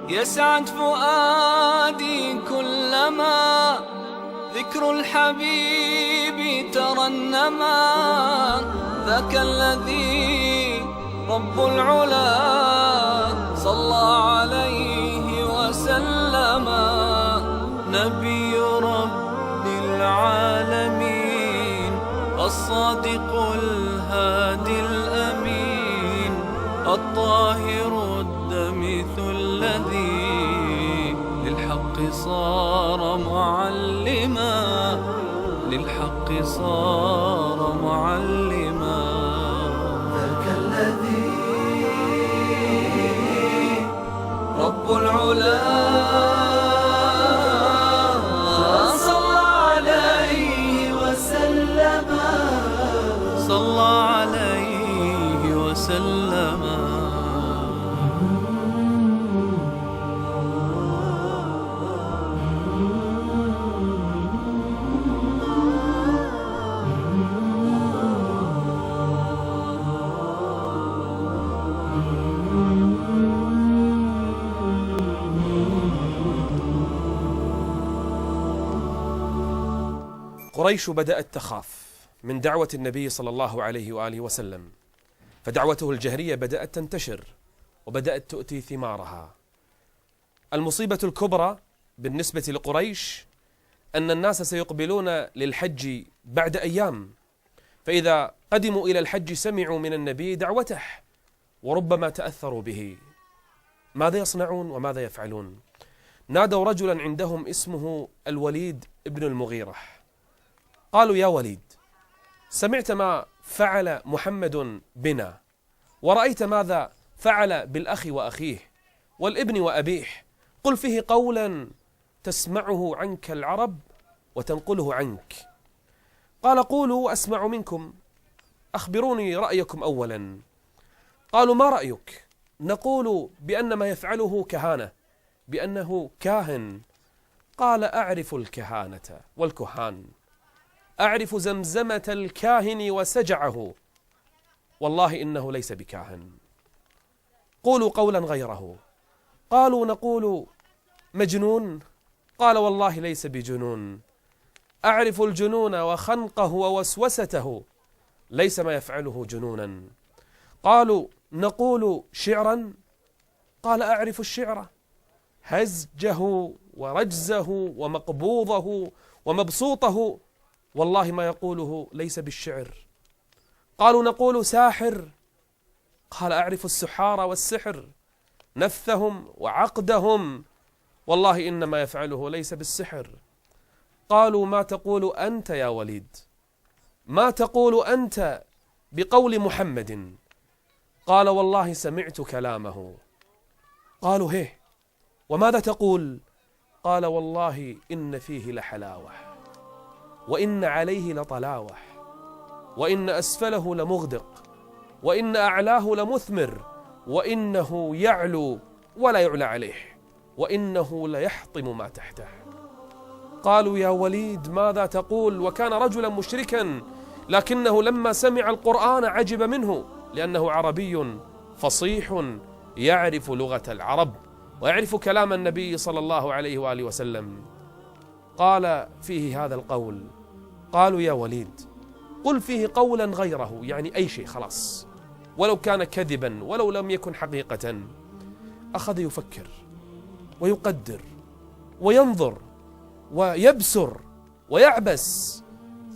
يسعد فؤادي كلما ذكر الحبيب ترنما. ذاك الذي رب العلا صلى عليه وسلم. نبي رب العالمين الصادق الهادي الأمين الطاهر الدمث الذي للحق صار معلما. للحق صار معلما. ذاك الذي رب العلا صلى عليه وسلم. صلى عليه وسلم. قريش بدأت تخاف من دعوة النبي صلى الله عليه وآله وسلم، فدعوته الجهرية بدأت تنتشر وبدأت تؤتي ثمارها. المصيبة الكبرى بالنسبة لقريش أن الناس سيقبلون للحج بعد أيام، فإذا قدموا إلى الحج سمعوا من النبي دعوته وربما تأثروا به. ماذا يصنعون وماذا يفعلون؟ نادوا رجلا عندهم اسمه الوليد ابن المغيرة، قالوا: يا وليد، سمعت ما فعل محمد بنا، ورأيت ماذا فعل بالأخ وأخيه والابن وأبيه، قل فيه قولا تسمعه عنك العرب وتنقله عنك. قال: قولوا أسمع منكم، أخبروني رأيكم أولا. قالوا: ما رأيك؟ نقول بأن ما يفعله كهانة، بأنه كاهن. قال: أعرف الكهانة والكهان، أعرف زمزمة الكاهن وسجعه، والله إنه ليس بكاهن. قولوا قولا غيره. قالوا: نقول مجنون. قال: والله ليس بجنون، أعرف الجنون وخنقه ووسوسته، ليس ما يفعله جنونا. قالوا: نقول شعرا. قال: أعرف الشعر، هزجه ورجزه ومقبوضه ومبسوطه، والله ما يقوله ليس بالشعر. قالوا: نقول ساحر. قال: أعرف السحار والسحر، نفثهم وعقدهم، والله إنما يفعله ليس بالسحر. قالوا: ما تقول أنت يا وليد؟ ما تقول أنت بقول محمد؟ قال: والله سمعت كلامه. قالوا: هيه، وماذا تقول؟ قال: والله إن فيه لحلاوة، وإن عليه لطلاوة، وإن أسفله لمغدق، وإن أعلاه لمثمر، وإنه يعلو ولا يعلى عليه، وإنه ليحطم ما تحته. قالوا: يا وليد ماذا تقول؟ وكان رجلا مشركا، لكنه لما سمع القرآن عجب منه، لأنه عربي فصيح يعرف لغة العرب ويعرف كلام النبي صلى الله عليه وآله وسلم. قال فيه هذا القول. قالوا: يا وليد قل فيه قولا غيره، يعني أي شيء خلاص، ولو كان كذبا ولو لم يكن حقيقة. أخذ يفكر ويقدر وينظر ويبسر ويعبس،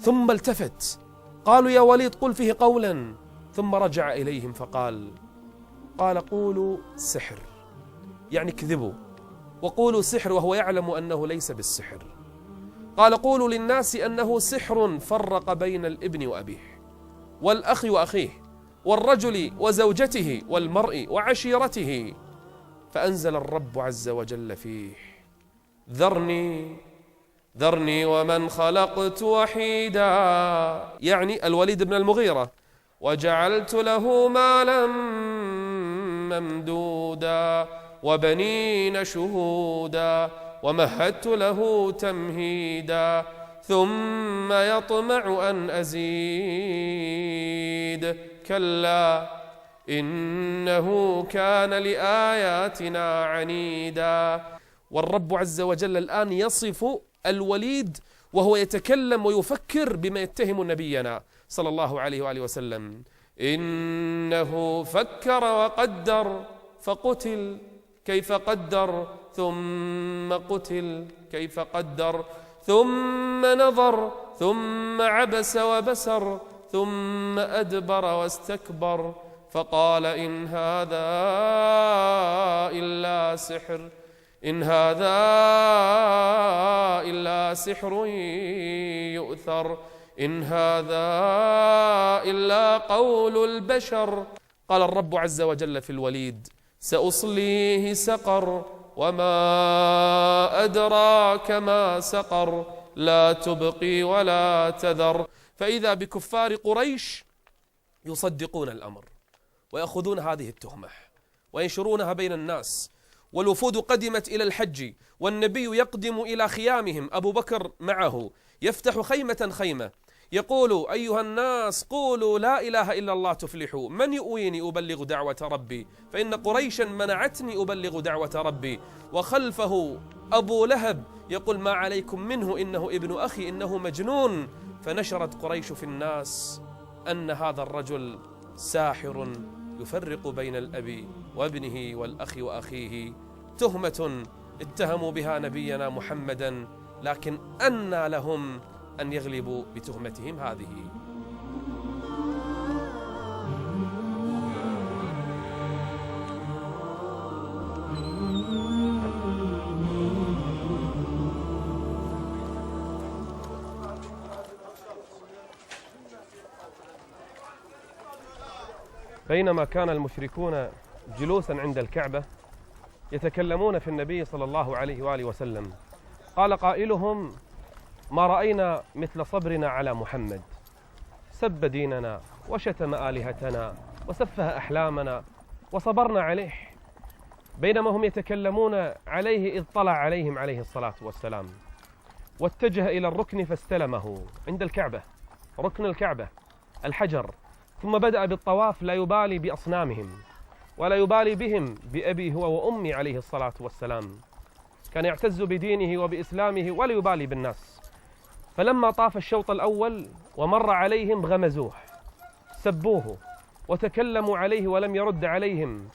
ثم التفت. قالوا: يا وليد قل فيه قولا. ثم رجع إليهم فقال: قولوا سحر، يعني كذبوا، وقولوا سحر وهو يعلم أنه ليس بالسحر. قال: قولوا للناس أنه سحر فرق بين الابن وأبيه، والأخ وأخيه، والرجل وزوجته، والمرء وعشيرته. فأنزل الرب عز وجل فيه: ذرني ومن خلقت وحيدا، يعني الوليد بن المغيرة، وجعلت له مالا ممدودا وبنين شهودا ومهدت له تمهيدا ثم يطمع أن أزيد كلا إنه كان لآياتنا عنيدا. والرب عز وجل الآن يصف الوليد وهو يتكلم ويفكر بما يتهم نبينا صلى الله عليه وآله وسلم. إنه فكر وقدر فقتل كيف قدر ثم قتل كيف قدر ثم نظر ثم عبس وبسر ثم أدبر واستكبر فقال إن هذا إلا سحر يؤثر إن هذا إلا قول البشر. قال الرب عز وجل في الوليد سأصليه سقر وما أدراك ما سقر لا تبقي ولا تذر. فإذا بكفار قريش يصدقون الأمر ويأخذون هذه التهمة وينشرونها بين الناس، والوفود قدمت إلى الحج والنبي يقدم إلى خيامهم، أبو بكر معه يفتح خيمة يقول أيها الناس قولوا لا إله إلا الله تفلحوا، من يؤويني أبلغ دعوة ربي فإن قريشا منعتني أبلغ دعوة ربي. وخلفه أبو لهب يقول ما عليكم منه إنه ابن أخي إنه مجنون. فنشرت قريش في الناس أن هذا الرجل ساحر يفرق بين الأب وابنه والأخ وأخيه، تهمة اتهموا بها نبينا محمدا، لكن أنى لهم أن يغلبوا بتهمتهم هذه. بينما كان المشركون جلوسا عند الكعبة يتكلمون في النبي صلى الله عليه وآله وسلم، قال قائلهم ما رأينا مثل صبرنا على محمد، سب ديننا وشتم آلهتنا وسفه أحلامنا وصبرنا عليه. بينما هم يتكلمون عليه إذ طلع عليهم عليه الصلاة والسلام واتجه إلى الركن فاستلمه عند الكعبة، ركن الكعبة الحجر، ثم بدأ بالطواف لا يبالي بأصنامهم ولا يبالي بهم، بأبي هو وأمي عليه الصلاة والسلام، كان يعتز بدينه وبإسلامه ولا يبالي بالناس. فلما طاف الشوط الأول ومر عليهم غمزوه سبوه وتكلموا عليه ولم يرد عليهم،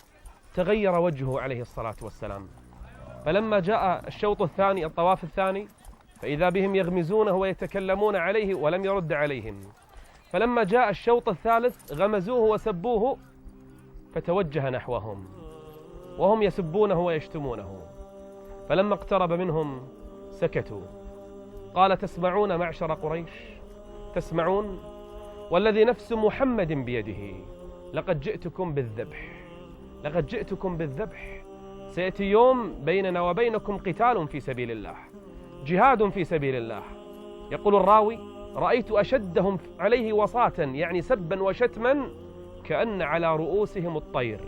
تغير وجهه عليه الصلاة والسلام. فلما جاء الشوط الثاني الطواف الثاني فإذا بهم يغمزونه ويتكلمون عليه ولم يرد عليهم. فلما جاء الشوط الثالث غمزوه وسبوه فتوجه نحوهم وهم يسبونه ويشتمونه. فلما اقترب منهم سكتوا. قال تسمعون معشر قريش، تسمعون والذي نفس محمد بيده لقد جئتكم بالذبح، لقد جئتكم بالذبح. سيأتي يوم بيننا وبينكم قتال في سبيل الله، جهاد في سبيل الله. يقول الراوي رأيت أشدهم عليه وصاة، يعني سبا وشتما، كأن على رؤوسهم الطير.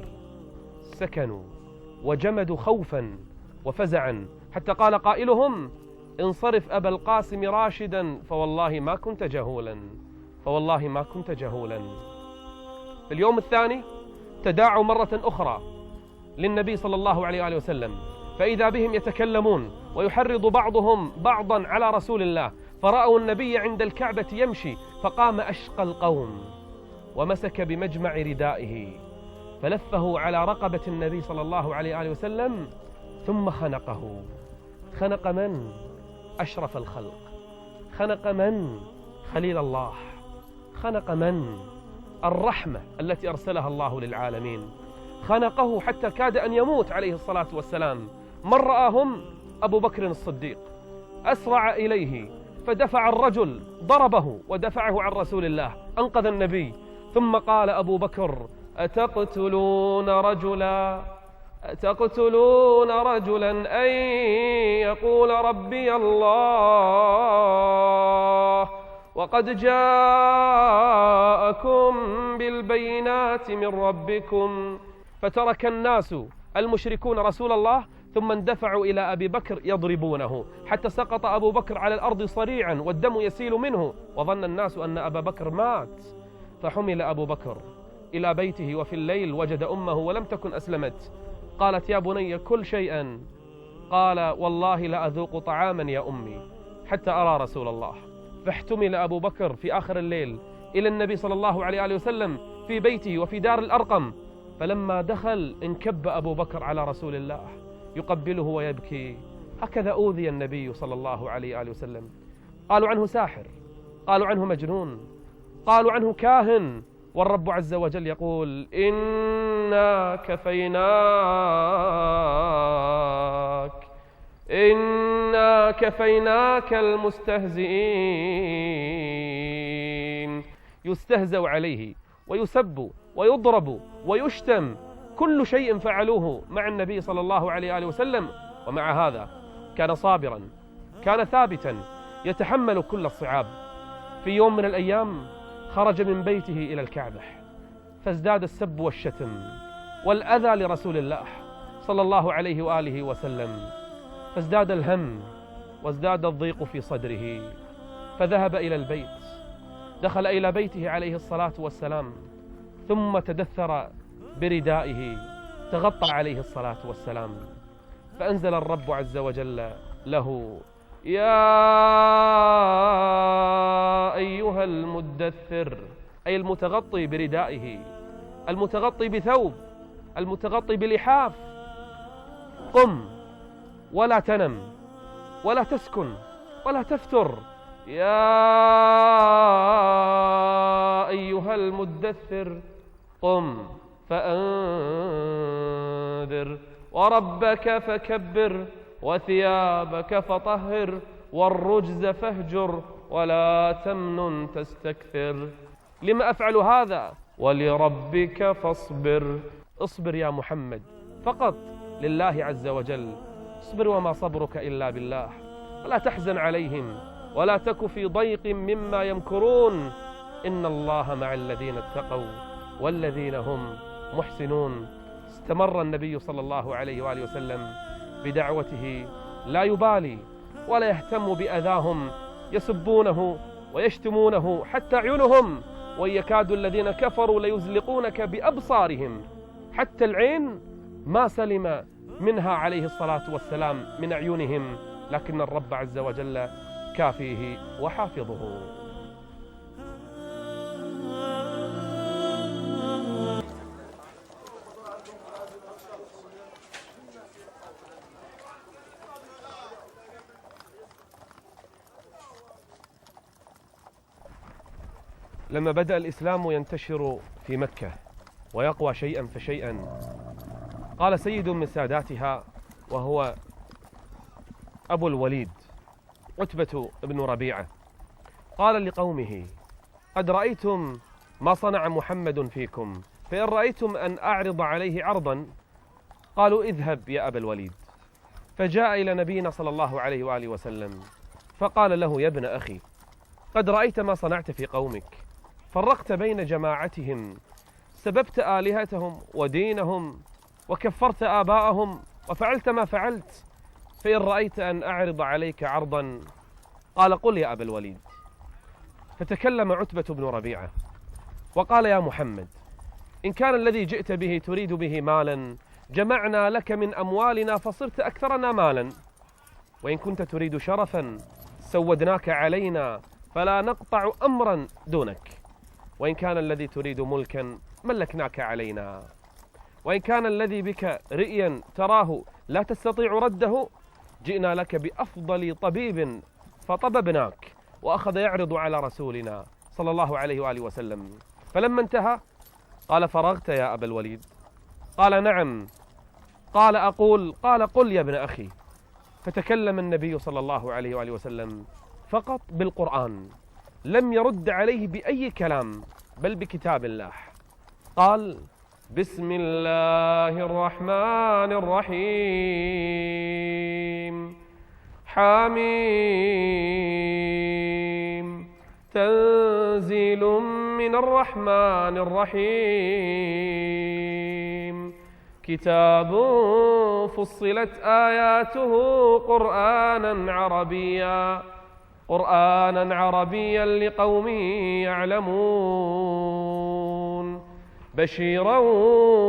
سكنوا وجمدوا خوفا وفزعا، حتى قال قائلهم انصرف أبا القاسم راشدا فوالله ما كنت جهولا، فوالله ما كنت جهولا. في اليوم الثاني تداعوا مرة أخرى للنبي صلى الله عليه وآله وسلم، فإذا بهم يتكلمون ويحرض بعضهم بعضا على رسول الله، فرأوا النبي عند الكعبة يمشي، فقام أشقى القوم ومسك بمجمع ردائه فلفه على رقبة النبي صلى الله عليه وآله وسلم ثم خنقه. خنق من؟ أشرف الخلق. خنق من؟ خليل الله. خنق من؟ الرحمة التي أرسلها الله للعالمين. خنقه حتى كاد أن يموت عليه الصلاة والسلام. من رآهم؟ أبو بكر الصديق أسرع إليه فدفع الرجل، ضربه ودفعه عن رسول الله، أنقذ النبي. ثم قال أبو بكر أتقتلون رجلا أن يقول ربي الله وقد جاءكم بالبينات من ربكم. فترك الناس المشركون رسول الله ثم اندفعوا إلى أبي بكر يضربونه حتى سقط أبو بكر على الأرض صريعا والدم يسيل منه، وظن الناس أن أبا بكر مات. فحمل أبو بكر إلى بيته وفي الليل وجد أمه ولم تكن أسلمت، قالت: يا بني كل شيئا. قال: والله لا أذوق طعاما يا أمي حتى أرى رسول الله. فاحتمل أبو بكر في آخر الليل إلى النبي صلى الله عليه وسلم في بيته وفي دار الأرقم، فلما دخل انكب أبو بكر على رسول الله يقبله ويبكي. هكذا أوذي النبي صلى الله عليه وسلم. قالوا عنه ساحر، قالوا عنه مجنون، قالوا عنه كاهن، والرب عز وجل يقول: إنا كفيناك المستهزئين. يستهزأ عليه ويسب ويضرب ويشتم، كل شيء فعلوه مع النبي صلى الله عليه وسلم، ومع هذا كان صابرا، كان ثابتا، يتحمل كل الصعاب. في يوم من الأيام خرج من بيته إلى الكعبة، فازداد السب والشتم والأذى لرسول الله صلى الله عليه وآله وسلم، فازداد الهم وازداد الضيق في صدره، فذهب إلى البيت، دخل إلى بيته عليه الصلاة والسلام، ثم تدثر بردائه، تغطى عليه الصلاة والسلام، فأنزل الرب عز وجل له: يا أيها المدثر، أي المتغطي بردائه، المتغطي بثوب، المتغطي بلحاف، قم ولا تنم ولا تسكن ولا تفتر. يا أيها المدثر قم فأنذر وربك فكبر وثيابك فطهر والرجز فاهجر ولا تمنن تستكثر. لما أفعل هذا؟ ولربك فاصبر. اصبر يا محمد فقط لله عز وجل، اصبر وما صبرك إلا بالله، ولا تحزن عليهم ولا تك في ضيق مما يمكرون، إن الله مع الذين اتقوا والذين هم محسنون. استمر النبي صلى الله عليه وآله وسلم بدعوته، لا يبالي ولا يهتم بأذاهم، يسبونه ويشتمونه حتى عيونهم، وإن يكاد الذين كفروا ليزلقونك بأبصارهم، حتى العين ما سلم منها عليه الصلاة والسلام من أعينهم، لكن الرب عز وجل كافيه وحافظه. لما بدأ الإسلام ينتشر في مكة ويقوى شيئا فشيئا، قال سيد من ساداتها وهو أبو الوليد عتبة بن ربيعة، قال لقومه: قد رأيتم ما صنع محمد فيكم، فإن رأيتم أن أعرض عليه عرضا، قالوا: اذهب يا أبا الوليد. فجاء إلى نبينا صلى الله عليه وآله وسلم فقال له: يا ابن أخي، قد رأيت ما صنعت في قومك، فرقت بين جماعتهم، سببت آلهتهم ودينهم، وكفرت آباءهم، وفعلت ما فعلت، فإن رأيت أن أعرض عليك عرضا، قال: قل يا أبا الوليد. فتكلم عتبة بن ربيعة وقال: يا محمد، إن كان الذي جئت به تريد به مالا، جمعنا لك من أموالنا فصرت أكثرنا مالا، وإن كنت تريد شرفا سودناك علينا فلا نقطع أمرا دونك، وإن كان الذي تريد ملكا ملكناك علينا، وإن كان الذي بك رئيا تراه لا تستطيع رده، جئنا لك بأفضل طبيب فطببناك. وأخذ يعرض على رسولنا صلى الله عليه وآله وسلم، فلما انتهى قال: فرغت يا أبا الوليد؟ قال: نعم. قال: أقول؟ قال: قل يا ابن أخي. فتكلم النبي صلى الله عليه وآله وسلم فقط بالقرآن، لم يرد عليه بأي كلام، بل بكتاب الله. قال: بسم الله الرحمن الرحيم، حميم، تنزيل من الرحمن الرحيم، كتاب فصلت آياته قرآنا عربيا لقوم يعلمون. بشيرا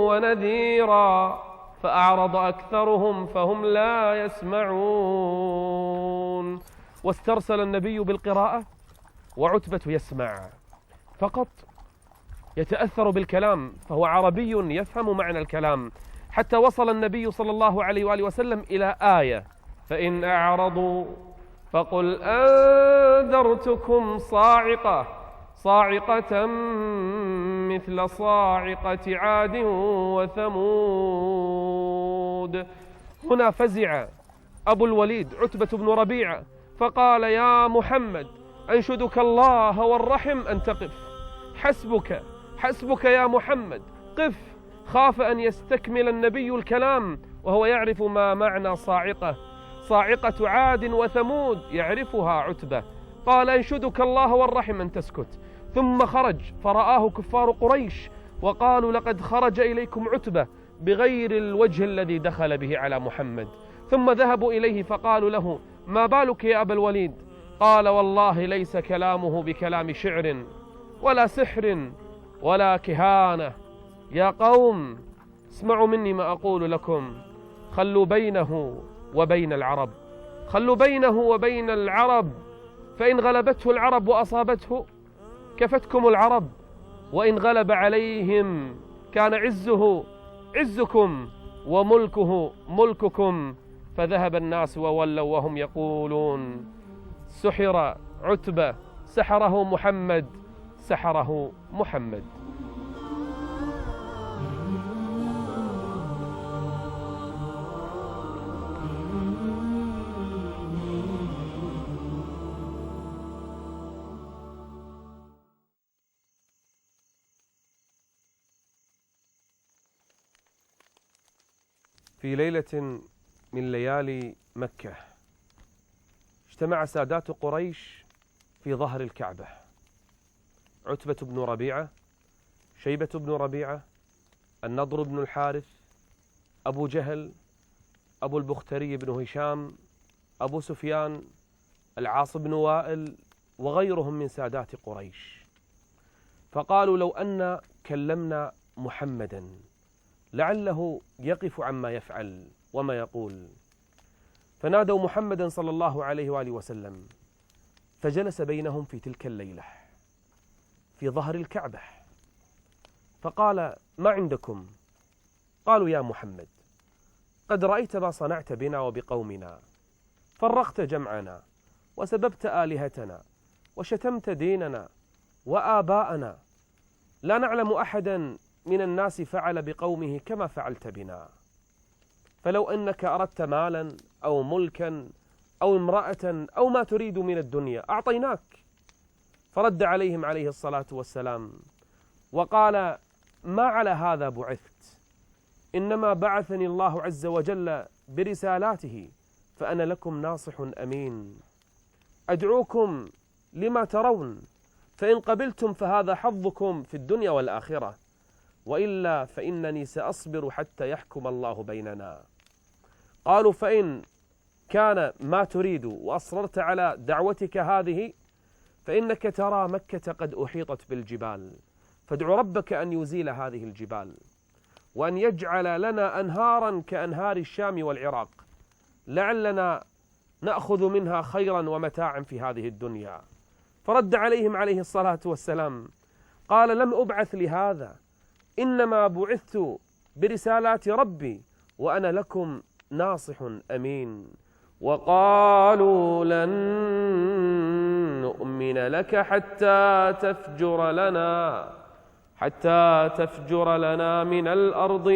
ونذيرا فأعرض أكثرهم فهم لا يسمعون. واسترسل النبي بالقراءة وعتبة يسمع فقط، يتأثر بالكلام، فهو عربي يفهم معنى الكلام، حتى وصل النبي صلى الله عليه وآله وسلم إلى آية: فإن أعرضوا فقل أنذرتكم صاعقة مثل صاعقة عاد وثمود. هنا فزع أبو الوليد عتبة بن ربيعة فقال: يا محمد أنشدك الله والرحم أن تقف، حسبك يا محمد، قف. خاف أن يستكمل النبي الكلام وهو يعرف ما معنى صاعقة عاد وثمود، يعرفها عتبة. قال: أنشدك الله والرحم أن تسكت. ثم خرج فرآه كفار قريش وقالوا: لقد خرج إليكم عتبة بغير الوجه الذي دخل به على محمد. ثم ذهبوا إليه فقالوا له: ما بالك يا أبا الوليد؟ قال: والله ليس كلامه بكلام شعر ولا سحر ولا كهانة. يا قوم اسمعوا مني ما أقول لكم، خلوا بينه وبين العرب، فإن غلبته العرب وأصابته كفتكم العرب، وإن غلب عليهم كان عزه عزكم وملكه ملككم. فذهب الناس وولوا وهم يقولون: سحر عتبة، سحره محمد. في ليلة من ليالي مكة اجتمع سادات قريش في ظهر الكعبة: عتبة بن ربيعة، شيبة بن ربيعة، النضر بن الحارث، أبو جهل، أبو البختري بن هشام، أبو سفيان، العاص بن وائل، وغيرهم من سادات قريش. فقالوا: لو أن كلمنا محمدا لعله يقف عما يفعل وما يقول. فنادوا محمدا صلى الله عليه وآله وسلم، فجلس بينهم في تلك الليلة في ظهر الكعبة، فقال: ما عندكم؟ قالوا: يا محمد، قد رأيت ما صنعت بنا وبقومنا، فرقت جمعنا وسببت آلهتنا وشتمت ديننا وآباءنا، لا نعلم أحدا من الناس فعل بقومه كما فعلت بنا، فلو أنك أردت مالا أو ملكا أو امرأة أو ما تريد من الدنيا أعطيناك. فرد عليهم عليه الصلاة والسلام وقال: ما على هذا بعثت، إنما بعثني الله عز وجل برسالاته، فأنا لكم ناصح أمين، أدعوكم لما ترون، فإن قبلتم فهذا حظكم في الدنيا والآخرة، وإلا فإنني سأصبر حتى يحكم الله بيننا. قالوا: فإن كان ما تريد وأصررت على دعوتك هذه فإنك ترى مكة قد أحيطت بالجبال، فادع ربك أن يزيل هذه الجبال وأن يجعل لنا أنهارا كأنهار الشام والعراق، لعلنا نأخذ منها خيرا ومتاعا في هذه الدنيا. فرد عليهم عليه الصلاة والسلام قال: لم أبعث لهذا، إنما بعثت برسالات ربي وأنا لكم ناصح أمين. وقالوا: لن نؤمن لك حتى تفجر لنا من الأرض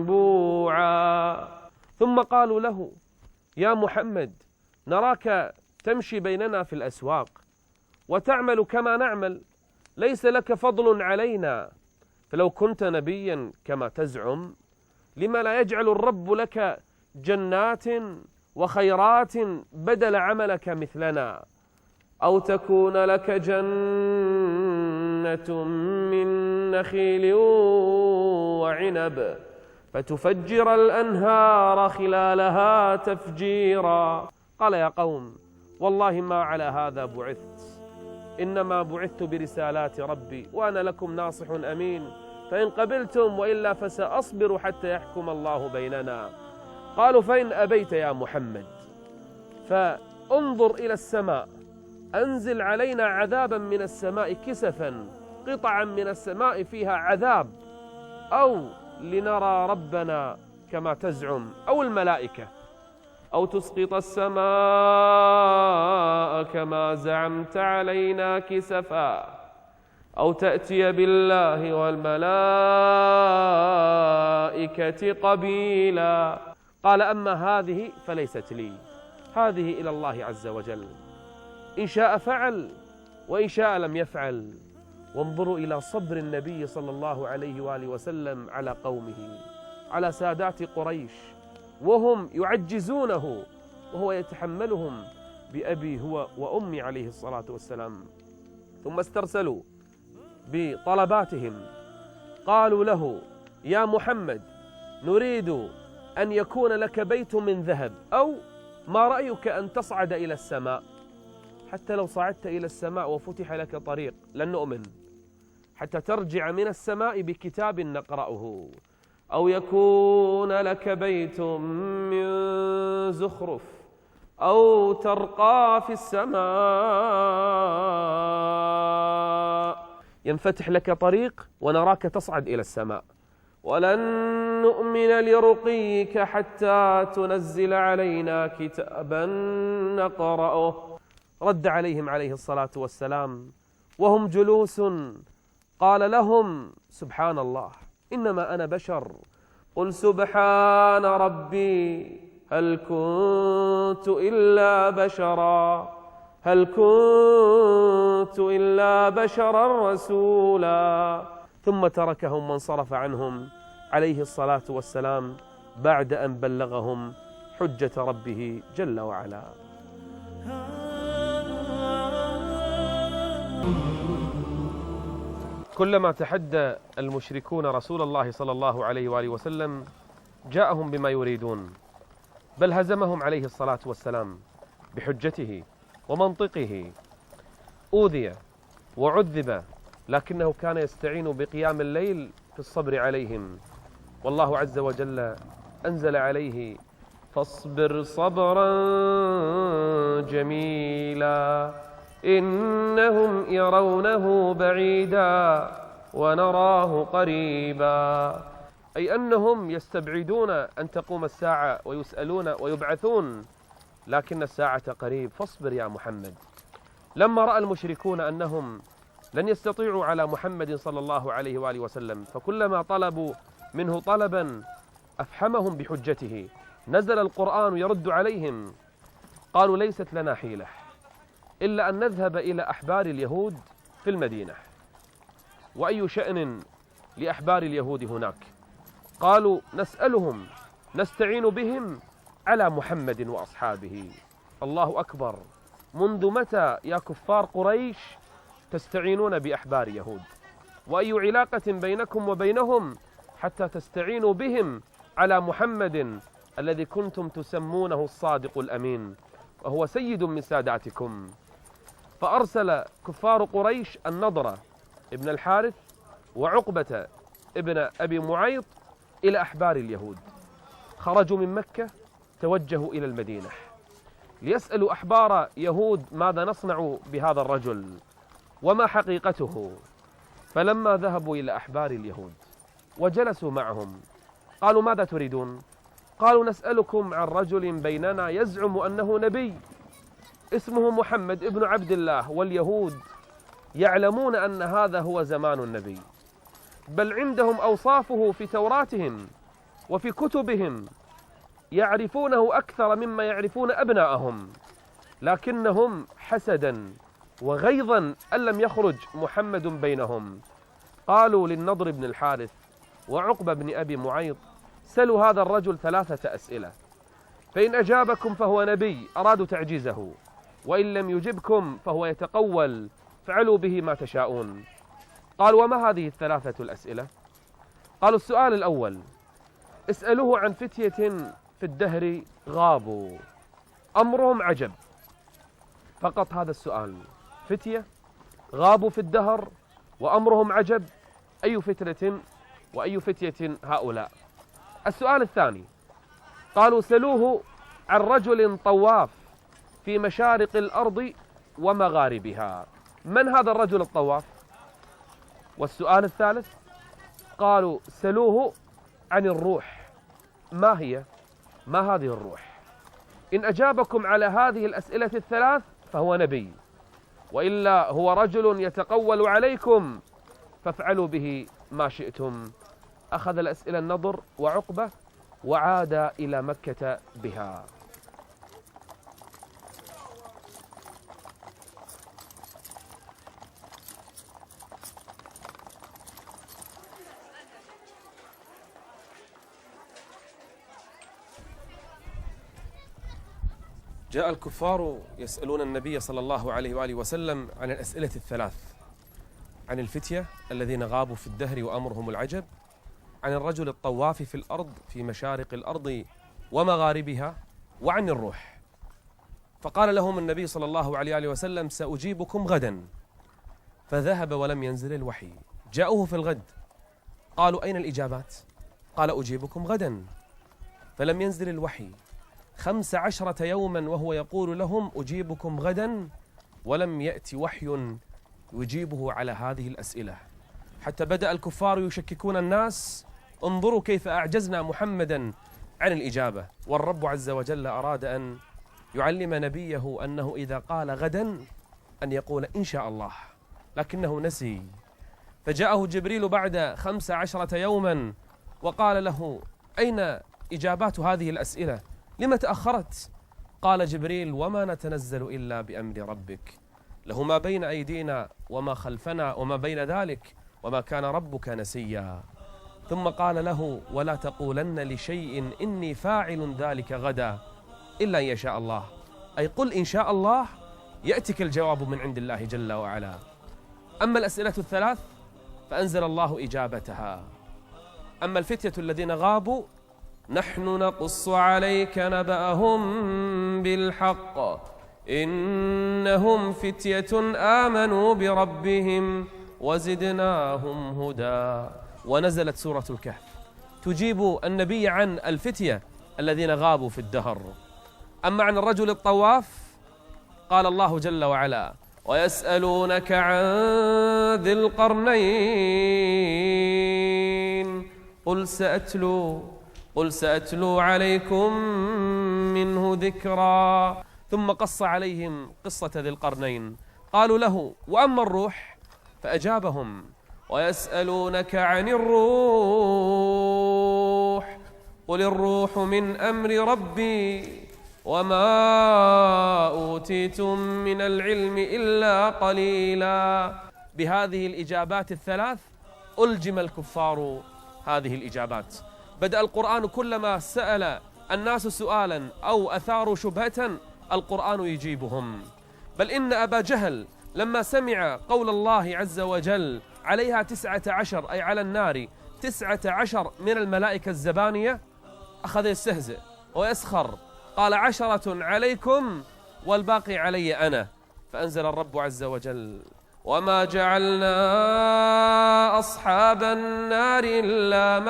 ينبوعا. ثم قالوا له: يا محمد، نراك تمشي بيننا في الأسواق وتعمل كما نعمل، ليس لك فضل علينا، فلو كنت نبيا كما تزعم لما لا يجعل الرب لك جنات وخيرات بدل عملك مثلنا، أو تكون لك جنة من نخيل وعنب فتفجر الأنهار خلالها تفجيرا. قال: يا قوم، والله ما على هذا بعثت، إنما بعثت برسالات ربي وأنا لكم ناصح أمين، فإن قبلتم وإلا فسأصبر حتى يحكم الله بيننا. قالوا فإن أبيت يا محمد فانظر إلى السماء، أنزل علينا عذابا من السماء كسفا، قطعا من السماء فيها عذاب، أو لنرى ربنا كما تزعم، أو الملائكة، أو تسقط السماء كما زعمت علينا كسفا، أو تأتي بالله والملائكة قبيلا. قال أما هذه فليست لي، هذه إلى الله عز وجل، إن شاء فعل وإن شاء لم يفعل. وانظروا إلى صبر النبي صلى الله عليه وآله وسلم على قومه، على سادات قريش، وهم يعجزونه وهو يتحملهم بأبي هو وأمي عليه الصلاة والسلام. ثم استرسلوا بطلباتهم، قالوا له يا محمد نريد أن يكون لك بيت من ذهب، أو ما رأيك أن تصعد إلى السماء؟ حتى لو صعدت إلى السماء وفتح لك طريق لن نؤمن، حتى ترجع من السماء بكتاب نقرأه، أو يكون لك بيت من زخرف، أو ترقى في السماء ينفتح لك طريق ونراك تصعد إلى السماء. ولن نؤمن لرقيك حتى تنزل علينا كتابا نقرأه. رد عليهم عليه الصلاة والسلام وهم جلوس، قال لهم سبحان الله إنما أنا بشر، قل سبحان ربي هل كنت إلا بشرا، هل كنت إلا بشرا رسولا. ثم تركهم وانصرف عنهم عليه الصلاة والسلام بعد أن بلغهم حجة ربه جل وعلا. كلما تحدى المشركون رسول الله صلى الله عليه وآله وسلم جاءهم بما يريدون، بل هزمهم عليه الصلاة والسلام بحجته ومنطقه. أوذي وعذب لكنه كان يستعين بقيام الليل في الصبر عليهم، والله عز وجل أنزل عليه فاصبر صبرا جميلا إنهم يرونه بعيدا ونراه قريبا، أي أنهم يستبعدون أن تقوم الساعة ويسألون ويبعثون، لكن الساعة قريب، فاصبر يا محمد. لما رأى المشركون أنهم لن يستطيعوا على محمد صلى الله عليه وآله وسلم، فكلما طلبوا منه طلبا أفحمهم بحجته، نزل القرآن يرد عليهم. قالوا ليست لنا حيلة إلا أن نذهب إلى أحبار اليهود في المدينة. وأي شأن لأحبار اليهود هناك؟ قالوا نسألهم نستعين بهم على محمد وأصحابه. الله أكبر، منذ متى يا كفار قريش تستعينون بأحبار يهود؟ وأي علاقة بينكم وبينهم حتى تستعينوا بهم على محمد الذي كنتم تسمونه الصادق الأمين وهو سيد من ساداتكم؟ فأرسل كفار قريش النضر ابن الحارث وعقبة ابن أبي معيط إلى أحبار اليهود. خرجوا من مكة توجهوا إلى المدينة ليسألوا أحبار يهود ماذا نصنع بهذا الرجل وما حقيقته. فلما ذهبوا إلى أحبار اليهود وجلسوا معهم قالوا ماذا تريدون؟ قالوا نسألكم عن رجل بيننا يزعم أنه نبي اسمه محمد ابن عبد الله، واليهود يعلمون أن هذا هو زمان النبي، بل عندهم أوصافه في توراتهم وفي كتبهم، يعرفونه أكثر مما يعرفون أبناءهم، لكنهم حسدا وغيظا أن لم يخرج محمد بينهم. قالوا للنضر بن الحارث وعقبة بن أبي معيط سلوا هذا الرجل 3 أسئلة، فإن أجابكم فهو نبي أرادوا تعجيزه، وإن لم يجبكم فهو يتقول فعلوا به ما تشاءون. قالوا وما هذه 3 الأسئلة؟ قالوا السؤال الأول اسألوه عن فتية في الدهر غابوا أمرهم عجب، فقط هذا السؤال. فتية غابوا في الدهر وأمرهم عجب، أي فتنة وأي فتية هؤلاء؟ السؤال الثاني، قالوا سلوه عن رجل طواف في مشارق الأرض ومغاربها، من هذا الرجل الطواف؟ والسؤال الثالث، قالوا سلوه عن الروح، ما هي؟ ما هذه الروح؟ إن أجابكم على هذه الأسئلة الثلاث فهو نبي، وإلا هو رجل يتقول عليكم فافعلوا به ما شئتم. أخذ الأسئلة النضر وعقبة وعاد إلى مكة بها. جاء الكفار يسألون النبي صلى الله عليه وآله وسلم عن الأسئلة الثلاث: عن الفتية الذين غابوا في الدهر وأمرهم العجب، عن الرجل الطواف في الأرض في مشارق الأرض ومغاربها، وعن الروح. فقال لهم النبي صلى الله عليه وآله وسلم: سأجيبكم غدا. فذهب ولم ينزل الوحي. جاءوه في الغد قالوا: أين الإجابات؟ قال: أجيبكم غدا. فلم ينزل الوحي 15 يوما وهو يقول لهم: أجيبكم غدا، ولم يأتي وحي يجيبه على هذه الأسئلة، حتى بدأ الكفار يشككون الناس: انظروا كيف أعجزنا محمدا عن الإجابة. والرب عز وجل أراد أن يعلم نبيه أنه إذا قال غدا أن يقول إن شاء الله، لكنه نسي. فجاءه جبريل بعد 15 يوما وقال له: أين إجابات هذه الأسئلة؟ لما تأخرت؟ قال جبريل: وما نتنزل إلا بأمر ربك، له ما بين أيدينا وما خلفنا وما بين ذلك، وما كان ربك نسيا. ثم قال له: ولا تقولن لشيء إني فاعل ذلك غدا إلا أن يشاء الله، أي قل إن شاء الله يأتيك الجواب من عند الله جل وعلا. أما الأسئلة الثلاث فأنزل الله إجابتها. أما الفتية الذين غابوا، نحن نقص عليك نبأهم بالحق إنهم فتية آمنوا بربهم وزدناهم هدى. ونزلت سورة الكهف تجيب النبي عن الفتية الذين غابوا في الدهر. أما عن الرجل الطواف قال الله جل وعلا: ويسألونك عن ذي القرنين قل سأتلو عليكم منه ذكرا. ثم قص عليهم قصة ذي القرنين. قالوا له: وأما الروح؟ فأجابهم: ويسألونك عن الروح قل الروح من أمر ربي وما أوتيتم من العلم إلا قليلا. بهذه الإجابات الثلاث ألجم الكفار هذه الإجابات. بدأ القرآن كلما سأل الناس سؤالا أو أثاروا شبهة القرآن يجيبهم. بل إن أبا جهل لما سمع قول الله عز وجل: عليها 19، أي على النار 19 من الملائكة الزبانية، أخذ يستهزئ ويسخر، قال: 10 عليكم والباقي علي أنا. فأنزل الرب عز وجل: وما جعلنا أصحاب النار إلا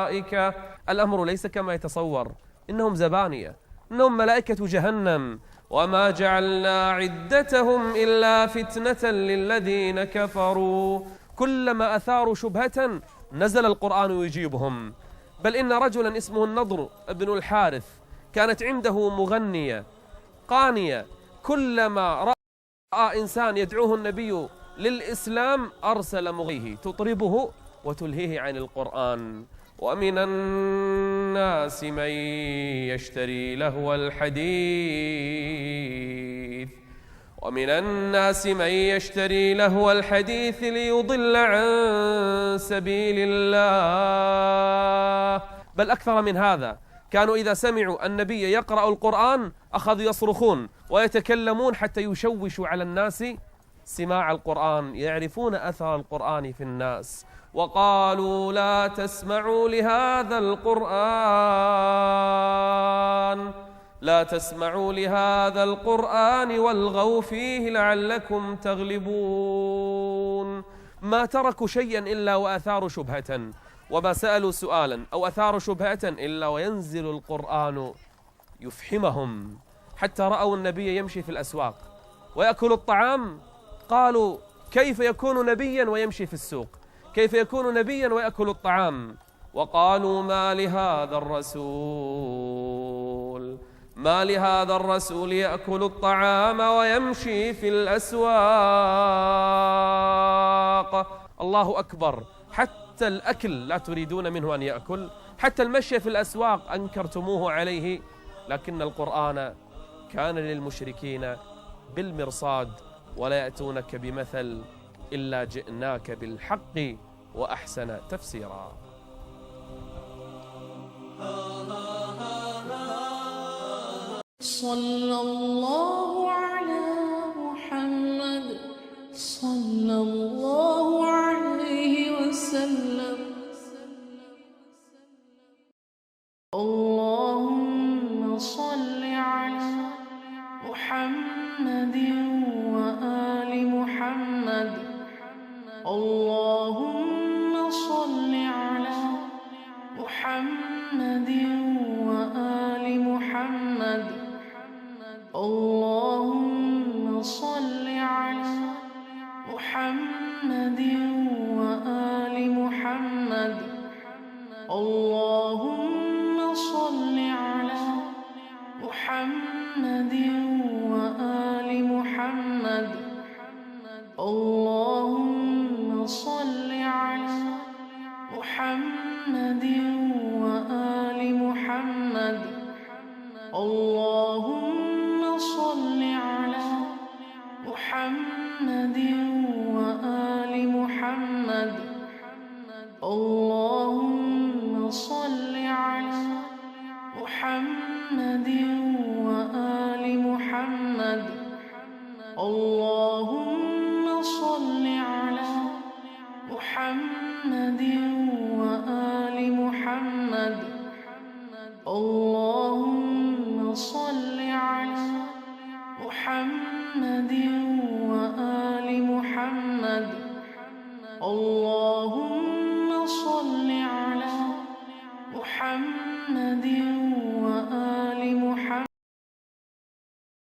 ملائكة. الأمر ليس كما يتصور، إنهم زبانية، إنهم ملائكة جهنم. وما جعلنا عدتهم إلا فتنة للذين كفروا. كلما أثاروا شبهة نزل القرآن يجيبهم. بل إن رجلا اسمه النضر بن الحارث كانت عنده مغنية قانية، كلما رأى إنسان يدعوه النبي للإسلام أرسل مغيه تطربه وتلهيه عن القرآن. ومن الناس من يشتري لهو الحديث ليضل عن سبيل الله. بل أكثر من هذا، كانوا إذا سمعوا النبي يقرأ القرآن أخذوا يصرخون ويتكلمون حتى يشوشوا على الناس سماع القرآن، يعرفون أثر القرآن في الناس. وقالوا: لا تسمعوا لهذا القرآن لا تسمعوا لهذا القرآن والغوا فيه لعلكم تغلبون. ما تركوا شيئا إلا وأثاروا شبهة، وما سألوا سؤالا أو أثاروا شبهة إلا وينزل القرآن يفحمهم. حتى رأوا النبي يمشي في الأسواق ويأكل الطعام، قالوا كيف يكون نبيا ويمشي في السوق؟ كيف يكون نبيا ويأكل الطعام؟ وقالوا ما لهذا الرسول يأكل الطعام ويمشي في الأسواق. الله أكبر، حتى الأكل لا تريدون منه أن يأكل، حتى المشي في الأسواق أنكرتموه عليه. لكن القرآن كان للمشركين بالمرصاد، ولا يأتونك بمثل إلا جئناك بالحق وأحسن تفسيرا. صلى الله على محمد صلى الله عليه وسلم. اللهم صل على محمد وآل محمد. اللهم صل على محمد وآل محمد. اللهم صل على محمد وآل محمد. اللهم صل على محمد وآل محمد. اللهم صل على محمد وآل محمد. اللهم صل على محمد وآل محمد. اللهم صل على محمد وآل محمد. اللهم صل على محمد وآل محمد.